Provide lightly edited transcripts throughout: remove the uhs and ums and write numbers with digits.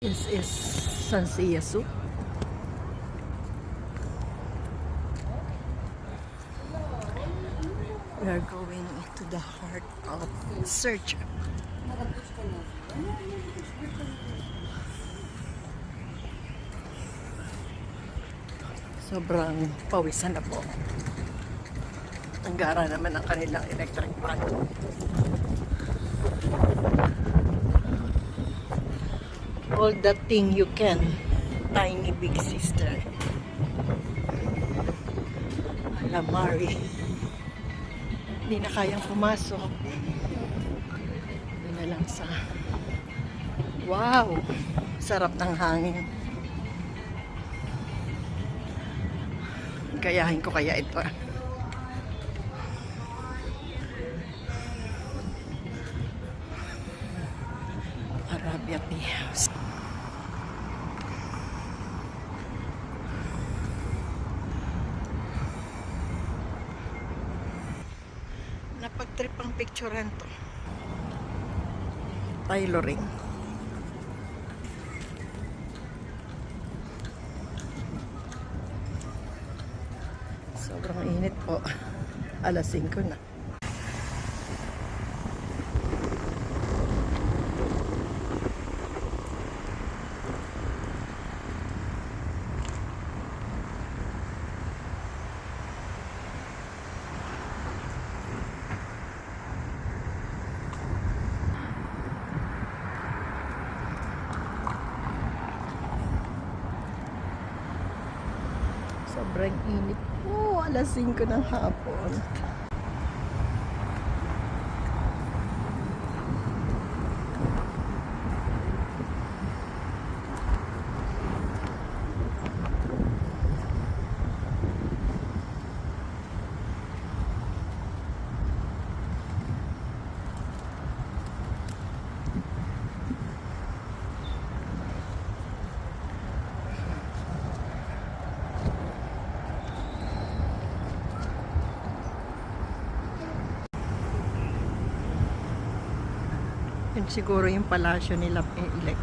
This is San Siasu. We are going into the heart of Search. Sobrang pawisan na po. Ang gara naman ang kanilang electric fan. All the thing you can, tiny big sister. Alamari. Hindi na kayang pumasok. Doon na lang sa... Wow! Sarap ng hangin. Gayahin ko kaya ito. Arabia Tea House. Napag-trip ang picturean to. Tailoring. Sobrang init po. Alas 5 na. Sobrang init po. Alas 5 ng hapon. Yun siguro yung palasyo nila elect.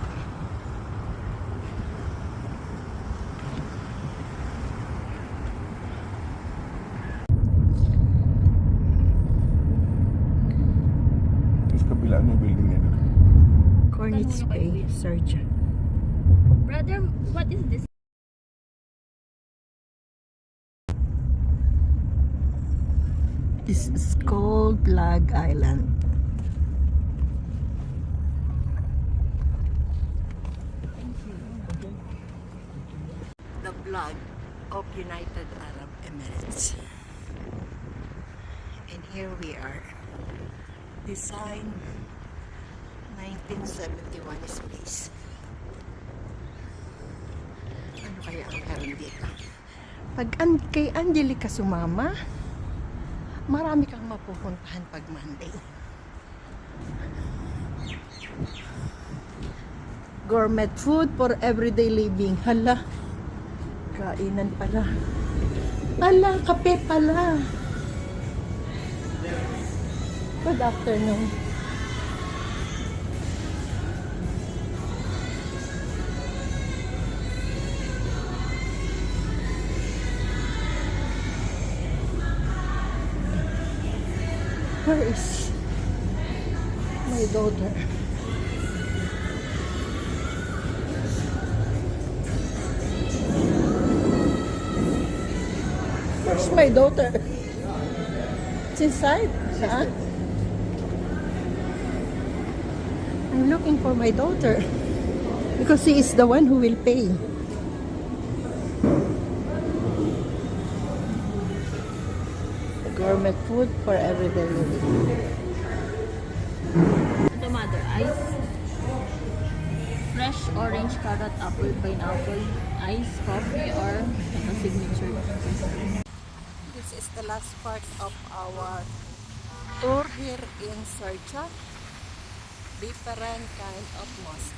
Terus kabila yung building nila. Cornets Bay, Search. Brother, what is this? This is called Flag Island. The flag of United Arab Emirates. And here we are. Design 1971 space. Ano kaya ang meron dito? Pag kay Angelica sumama, marami kang mapupuntahan pag Monday. Gourmet food for everyday living. Hala, kainan pala. Hala, kape pala. Good afternoon. Where is my daughter? Where's my daughter? It's inside. Huh? I'm looking for my daughter because she is the one who will pay. Gourmet food for everyday living. The mother ice. Fresh orange, carrot, apple, pineapple, ice, coffee, or a signature. This is the last part of our tour here in Searcha. Different kind of mosque.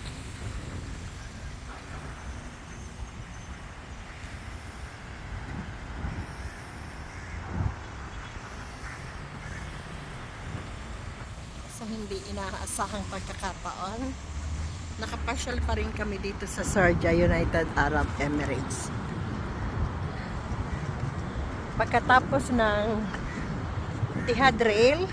Sa hindi inaasahang pagkakataon, Nakapasyal pa rin kami dito sa Sharjah, United Arab Emirates. Pagkatapos ng Etihad Rail,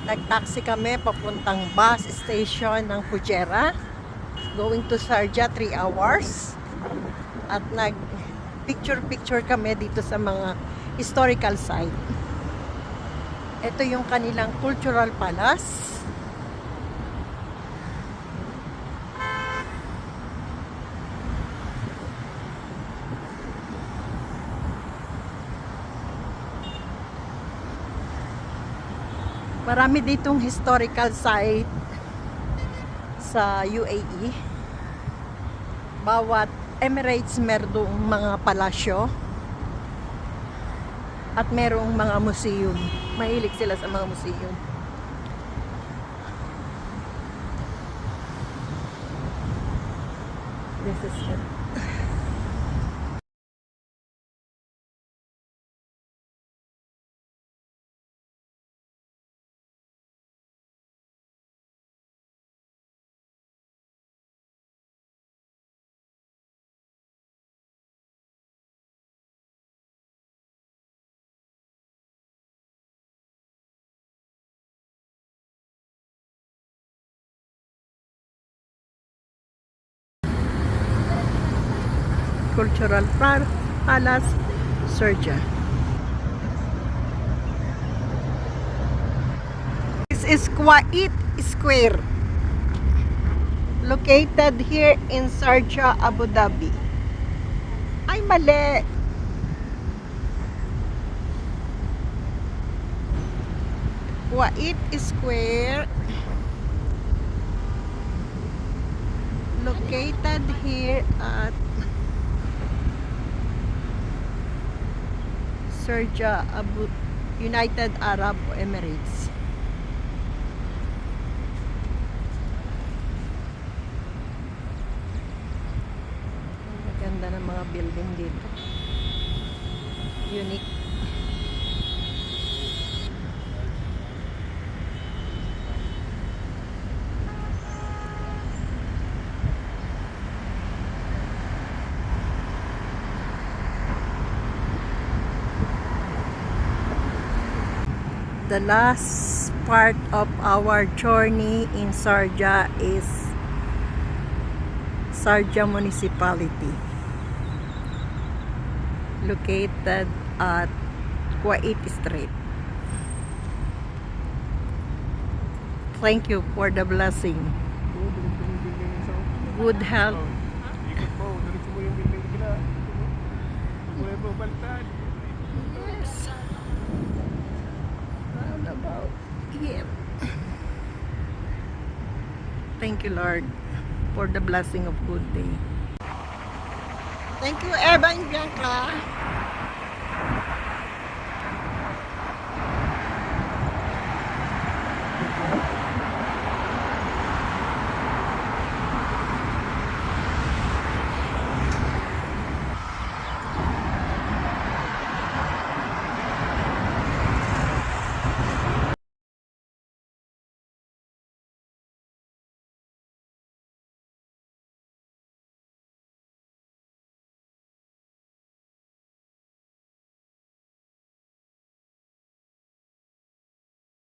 nag-taxi kami papuntang bus station ng Fujairah, going to Sharjah 3 hours. At nag-picture-picture kami dito sa mga historical site. Ito yung kanilang cultural palace. Marami ditong historical site sa UAE. Bawat Emirates merong mga palasyo at merong mga museum. Mahilig sila sa mga museum. This is it. Cultural Palace, Sharjah. This is Kuwait Square, located here in Sharjah, Abu Dhabi. Ay, mali! Kuwait Square, located here at Sharjah, United Arab Emirates. Ang ganda ng mga building dito. Unique. The last part of our journey in Sharjah is Sharjah Municipality, located at Kuwait Street. Thank you for the blessing. Good health. Ikot mo, diretso mo yung building nila. Wala mo baliktad. Yes. Round about here. Thank you, Lord, for the blessing of good day. Thank you, Eva and Bianca.